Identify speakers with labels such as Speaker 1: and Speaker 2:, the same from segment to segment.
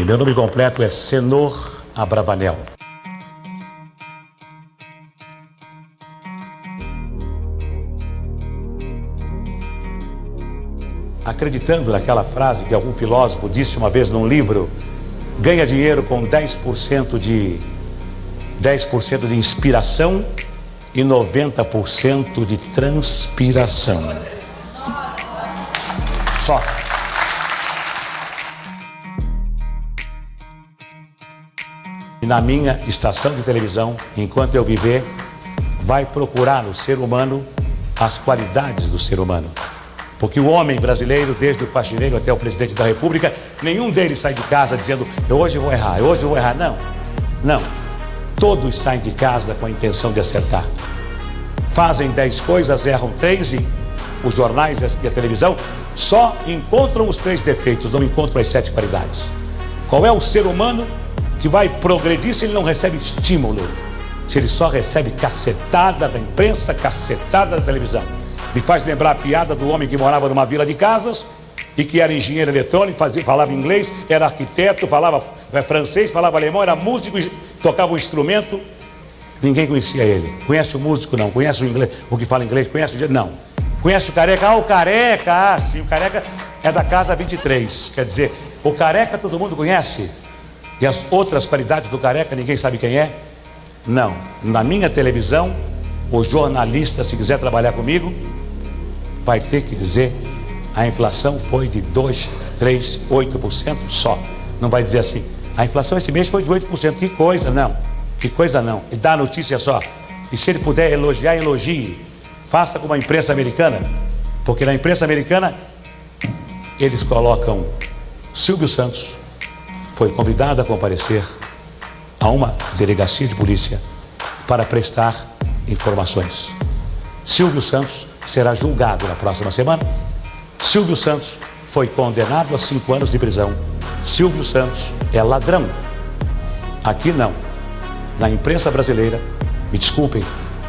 Speaker 1: Meu nome completo é Senor Abravanel. Acreditando naquela frase que algum filósofo disse uma vez num livro, ganha dinheiro com 10% de inspiração e 90% de transpiração. Só. E na minha estação de televisão, enquanto eu viver, vai procurar no ser humano as qualidades do ser humano. Porque o homem brasileiro, desde o faxineiro até o presidente da República, nenhum deles sai de casa dizendo, hoje eu vou errar, hoje eu vou errar. Não, não. Todos saem de casa com a intenção de acertar. Fazem 10 coisas, erram 3 e os jornais e a televisão só encontram os 3 defeitos, não encontram as 7 qualidades. Qual é o ser humano que vai progredir se ele não recebe estímulo? Se ele só recebe cacetada da imprensa, cacetada da televisão. Me faz lembrar a piada do homem que morava numa vila de casas e que era engenheiro eletrônico, falava inglês, era arquiteto, falava francês, falava alemão, era músico, tocava um instrumento. Ninguém conhecia ele. Conhece o músico? Não. Conhece o inglês? O que fala inglês? Conhece o... Não. Conhece o careca? Ah, o careca! Ah, sim, o careca é da casa 23. Quer dizer, o careca todo mundo conhece. E as outras qualidades do careca ninguém sabe quem é? Não. Na minha televisão, o jornalista, se quiser trabalhar comigo, vai ter que dizer a inflação foi de 2, 3, 8% só. Não vai dizer assim, a inflação esse mês foi de 8%. Que coisa, não. Que coisa não. E dá a notícia só. E se ele puder elogiar, elogie. Faça como a imprensa americana. Porque na imprensa americana, eles colocam Silvio Santos foi convidado a comparecer a uma delegacia de polícia para prestar informações. Silvio Santos será julgado na próxima semana. Silvio Santos foi condenado a 5 anos de prisão. Silvio Santos é ladrão. Aqui não. Na imprensa brasileira, me desculpem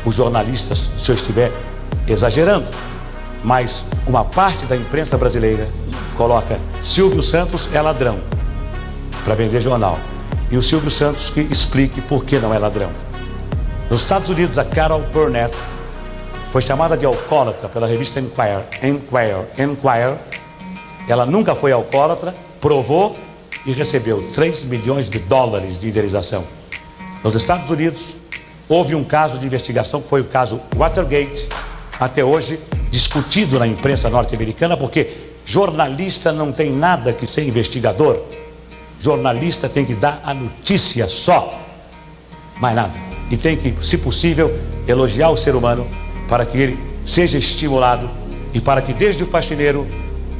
Speaker 1: os jornalistas se eu estiver exagerando, mas uma parte da imprensa brasileira coloca Silvio Santos é ladrão para vender jornal. E o Silvio Santos que explique por que não é ladrão. Nos Estados Unidos, a Carol Burnett foi chamada de alcoólatra pela revista Enquirer. Ela nunca foi alcoólatra, provou e recebeu 3 milhões de dólares de indenização. Nos Estados Unidos, houve um caso de investigação que foi o caso Watergate, até hoje discutido na imprensa norte-americana, porque jornalista não tem nada que ser investigador. Jornalista tem que dar a notícia só, mais nada. E tem que, se possível, elogiar o ser humano para que ele seja estimulado e para que desde o faxineiro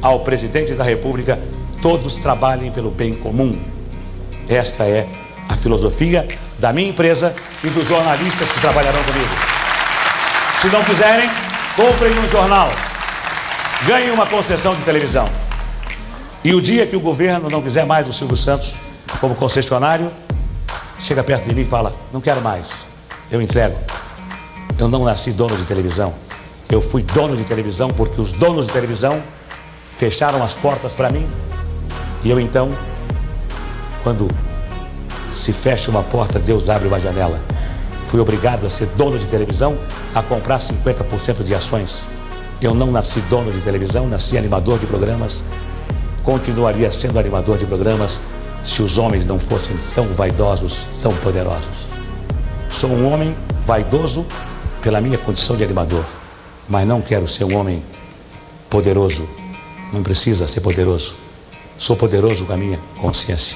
Speaker 1: ao presidente da República todos trabalhem pelo bem comum. Esta é a filosofia da minha empresa e dos jornalistas que trabalharão comigo. Se não quiserem, comprem um jornal, ganhem uma concessão de televisão. E o dia que o governo não quiser mais o Silvio Santos como concessionário, chega perto de mim e fala, não quero mais, eu entrego. Eu não nasci dono de televisão, eu fui dono de televisão porque os donos de televisão fecharam as portas para mim. E eu então, quando se fecha uma porta, Deus abre uma janela. Fui obrigado a ser dono de televisão, a comprar 50% de ações. Eu não nasci dono de televisão, nasci animador de programas. Continuaria sendo animador de programas se os homens não fossem tão vaidosos, tão poderosos. Sou um homem vaidoso pela minha condição de animador, mas não quero ser um homem poderoso. Não precisa ser poderoso. Sou poderoso com a minha consciência.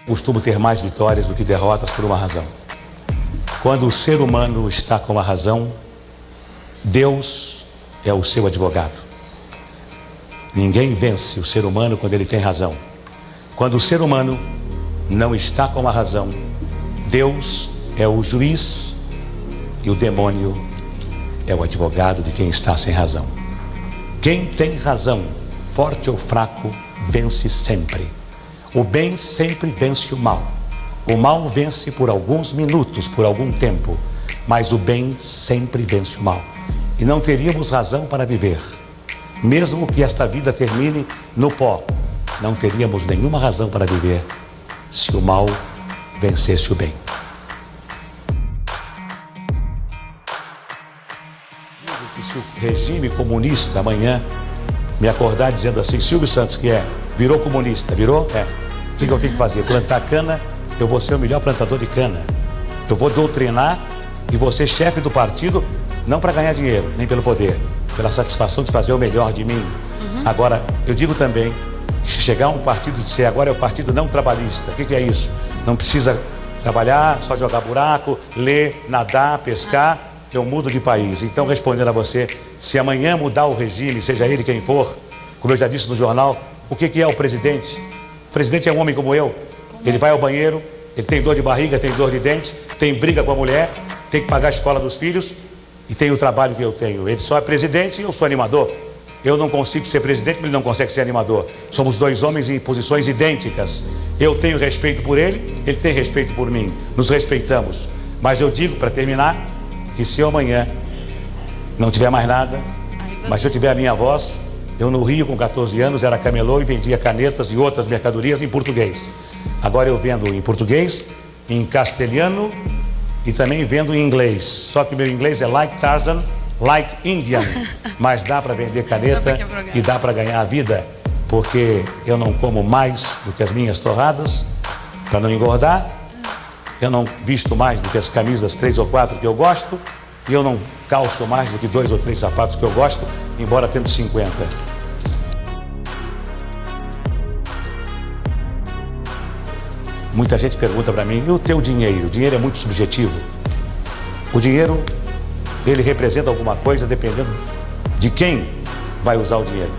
Speaker 1: Costumo ter mais vitórias do que derrotas por uma razão. Quando o ser humano está com a razão, Deus é o seu advogado. Ninguém vence o ser humano quando ele tem razão. Quando o ser humano não está com a razão, Deus é o juiz e o demônio é o advogado de quem está sem razão. Quem tem razão, forte ou fraco, vence sempre. O bem sempre vence o mal. O mal vence por alguns minutos, por algum tempo, mas o bem sempre vence o mal. E não teríamos razão para viver Mesmo que esta vida termine no pó, não teríamos nenhuma razão para viver se o mal vencesse o bem. E se o regime comunista amanhã me acordar dizendo assim, Silvio Santos, que virou comunista, virou? O que eu tenho que fazer? Plantar cana, eu vou ser o melhor plantador de cana. Eu vou doutrinar e vou ser chefe do partido, não para ganhar dinheiro, nem pelo poder, pela satisfação de fazer o melhor de mim. Agora, eu digo também, se chegar um partido e disser agora é o partido não trabalhista, o que é isso? Não precisa trabalhar, só jogar buraco, ler, nadar, pescar, eu mudo de país. Então, respondendo a você, se amanhã mudar o regime, seja ele quem for, como eu já disse no jornal, o que é o presidente? O presidente é um homem como eu. Ele vai ao banheiro, ele tem dor de barriga, tem dor de dente, tem briga com a mulher, tem que pagar a escola dos filhos e tem o trabalho que eu tenho. Ele só é presidente e eu sou animador. Eu não consigo ser presidente, mas ele não consegue ser animador. Somos dois homens em posições idênticas. Eu tenho respeito por ele, ele tem respeito por mim. Nos respeitamos. Mas eu digo, para terminar, que se eu amanhã não tiver mais nada, mas se eu tiver a minha voz, eu no Rio com 14 anos era camelô e vendia canetas e outras mercadorias em português. Agora eu vendo em português, em castelhano e também vendo em inglês. Só que meu inglês é like Tarzan, like Indian. Mas dá para vender caneta e dá para ganhar a vida, porque eu não como mais do que as minhas torradas, para não engordar. Eu não visto mais do que as camisas 3 ou 4 que eu gosto. E eu não calço mais do que 2 ou 3 sapatos que eu gosto, embora tendo 50. Muita gente pergunta para mim, e o teu dinheiro? O dinheiro é muito subjetivo. O dinheiro, ele representa alguma coisa dependendo de quem vai usar o dinheiro.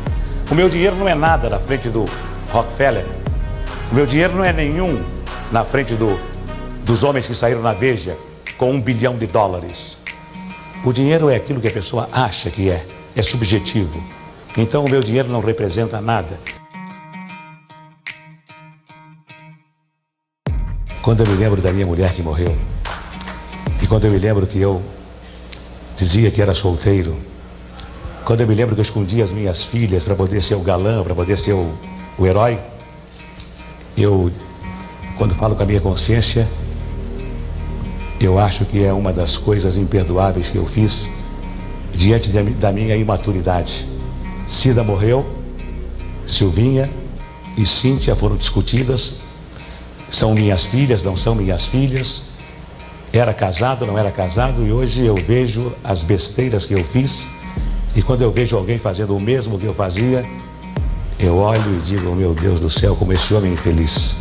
Speaker 1: O meu dinheiro não é nada na frente do Rockefeller. O meu dinheiro não é nenhum na frente dos homens que saíram na Veja com $1 bilhão. O dinheiro é aquilo que a pessoa acha que é subjetivo. Então o meu dinheiro não representa nada. Quando eu me lembro da minha mulher que morreu, e quando eu me lembro que eu dizia que era solteiro, quando eu me lembro que eu escondia as minhas filhas para poder ser o galã, para poder ser o herói, quando falo com a minha consciência, eu acho que é uma das coisas imperdoáveis que eu fiz diante da minha imaturidade. Cida morreu, Silvinha e Cíntia foram discutidas. São minhas filhas, não são minhas filhas. Era casado, não era casado. E hoje eu vejo as besteiras que eu fiz. E quando eu vejo alguém fazendo o mesmo que eu fazia, eu olho e digo, meu Deus do céu, como esse homem é infeliz.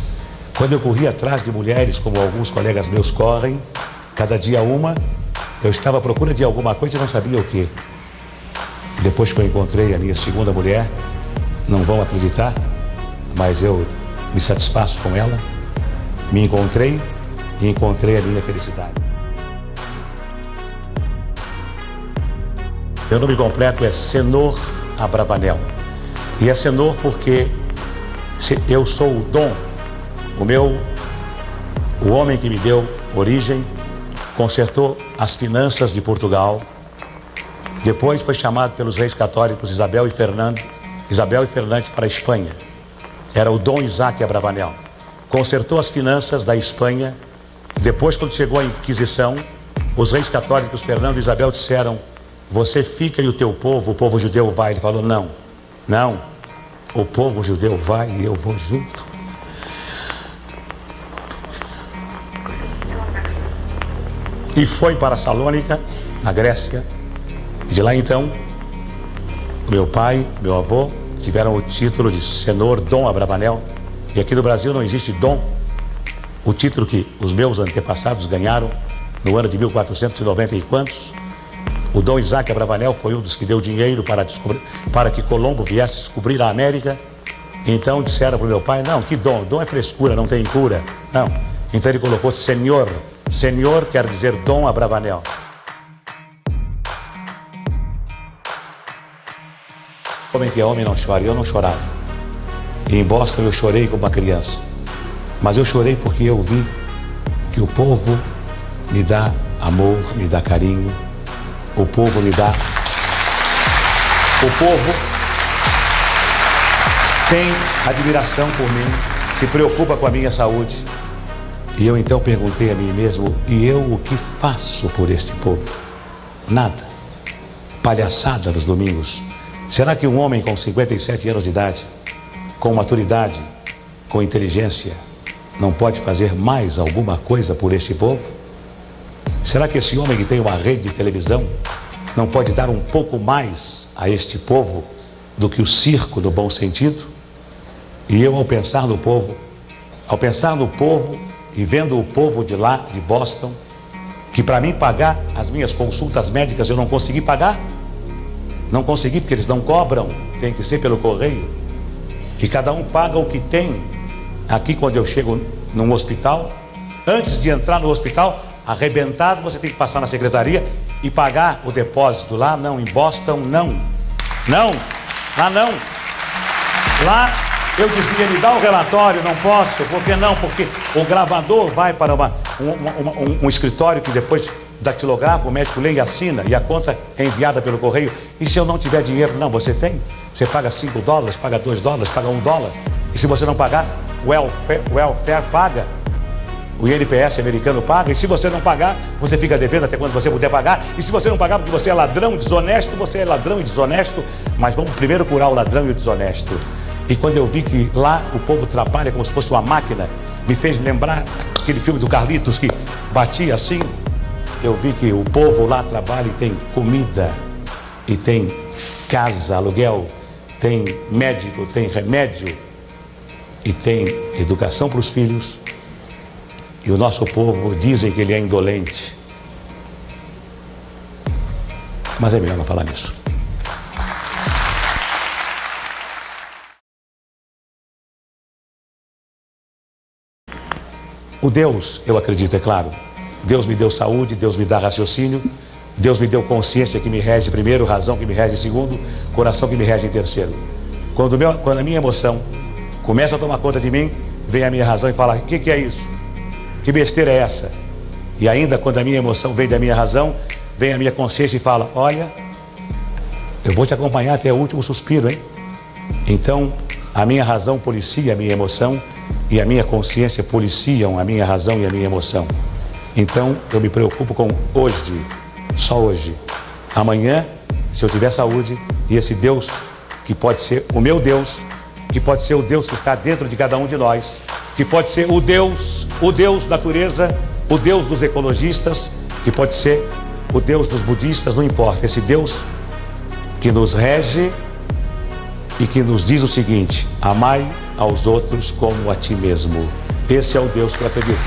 Speaker 1: Quando eu corri atrás de mulheres, como alguns colegas meus correm, cada dia uma, eu estava à procura de alguma coisa e não sabia o que. Depois que eu encontrei a minha segunda mulher, não vão acreditar, mas eu me satisfaço com ela, me encontrei e encontrei a minha felicidade. Meu nome completo é Senor Abravanel. E é Senor porque eu sou o dom, o homem que me deu origem, consertou as finanças de Portugal. Depois foi chamado pelos reis católicos Isabel e Fernandes para a Espanha. Era o Dom Isaac Abravanel. Consertou as finanças da Espanha. Depois, quando chegou a Inquisição, os reis católicos Fernando e Isabel disseram, você fica e o teu povo, o povo judeu vai. Ele falou, não, o povo judeu vai e eu vou junto. E foi para Salônica, na Grécia. E de lá então, meu pai, meu avô, tiveram o título de Senhor Dom Abravanel. E aqui no Brasil não existe dom. O título que os meus antepassados ganharam no ano de 1490 e quantos. O Dom Isaac Abravanel foi um dos que deu dinheiro para que Colombo viesse descobrir a América. Então disseram para o meu pai, não, que dom? Dom é frescura, não tem cura. Não. Então ele colocou Senhor. Senhor quer dizer Dom Abravanel. Homem que é homem não chora, eu não chorava. E em Boston eu chorei como uma criança. Mas eu chorei porque eu vi que o povo me dá amor, me dá carinho. O povo me dá... O povo tem admiração por mim, se preocupa com a minha saúde. E eu então perguntei a mim mesmo, e eu o que faço por este povo? Nada. Palhaçada nos domingos. Será que um homem com 57 anos de idade, com maturidade, com inteligência, não pode fazer mais alguma coisa por este povo? Será que esse homem que tem uma rede de televisão não pode dar um pouco mais a este povo do que o circo no bom sentido? E eu, ao pensar no povo e vendo o povo de lá, de Boston, que para mim pagar as minhas consultas médicas eu não consegui pagar, não consegui porque eles não cobram, tem que ser pelo correio, que cada um paga o que tem. Aqui quando eu chego num hospital, antes de entrar no hospital, arrebentado, você tem que passar na secretaria e pagar o depósito. Lá não, em Boston não, lá não. Lá eu dizia, me dá o relatório, não posso. Por que não? Porque o gravador vai para um escritório que depois datilografo, o médico lê e assina, e a conta é enviada pelo correio. E se eu não tiver dinheiro? Não, você tem. Você paga $5, paga $2, paga $1. E se você não pagar, o welfare paga. O INPS americano paga. E se você não pagar, você fica devendo até quando você puder pagar. E se você não pagar porque você é ladrão, desonesto, você é ladrão e desonesto. Mas vamos primeiro curar o ladrão e o desonesto. E quando eu vi que lá o povo trabalha como se fosse uma máquina, me fez lembrar aquele filme do Carlitos que batia assim. Eu vi que o povo lá trabalha e tem comida, e tem casa, aluguel, tem médico, tem remédio, e tem educação para os filhos. E o nosso povo dizem que ele é indolente. Mas é melhor não falar nisso. O Deus, eu acredito, é claro. Deus me deu saúde, Deus me dá raciocínio, Deus me deu consciência que me rege primeiro, razão que me rege segundo, coração que me rege em terceiro. Quando a minha emoção começa a tomar conta de mim, vem a minha razão e fala, o que é isso? Que besteira é essa? E ainda quando a minha emoção vem da minha razão, vem a minha consciência e fala, olha, eu vou te acompanhar até o último suspiro, hein? Então, a minha razão policia a minha emoção e a minha consciência policiam a minha razão e a minha emoção. Então, eu me preocupo com hoje, só hoje. Amanhã, se eu tiver saúde, e esse Deus, que pode ser o meu Deus, que pode ser o Deus que está dentro de cada um de nós, que pode ser o Deus natureza, o Deus dos ecologistas, que pode ser o Deus dos budistas, não importa. Esse Deus que nos rege e que nos diz o seguinte, amai aos outros como a ti mesmo. Esse é o Deus que eu acredito.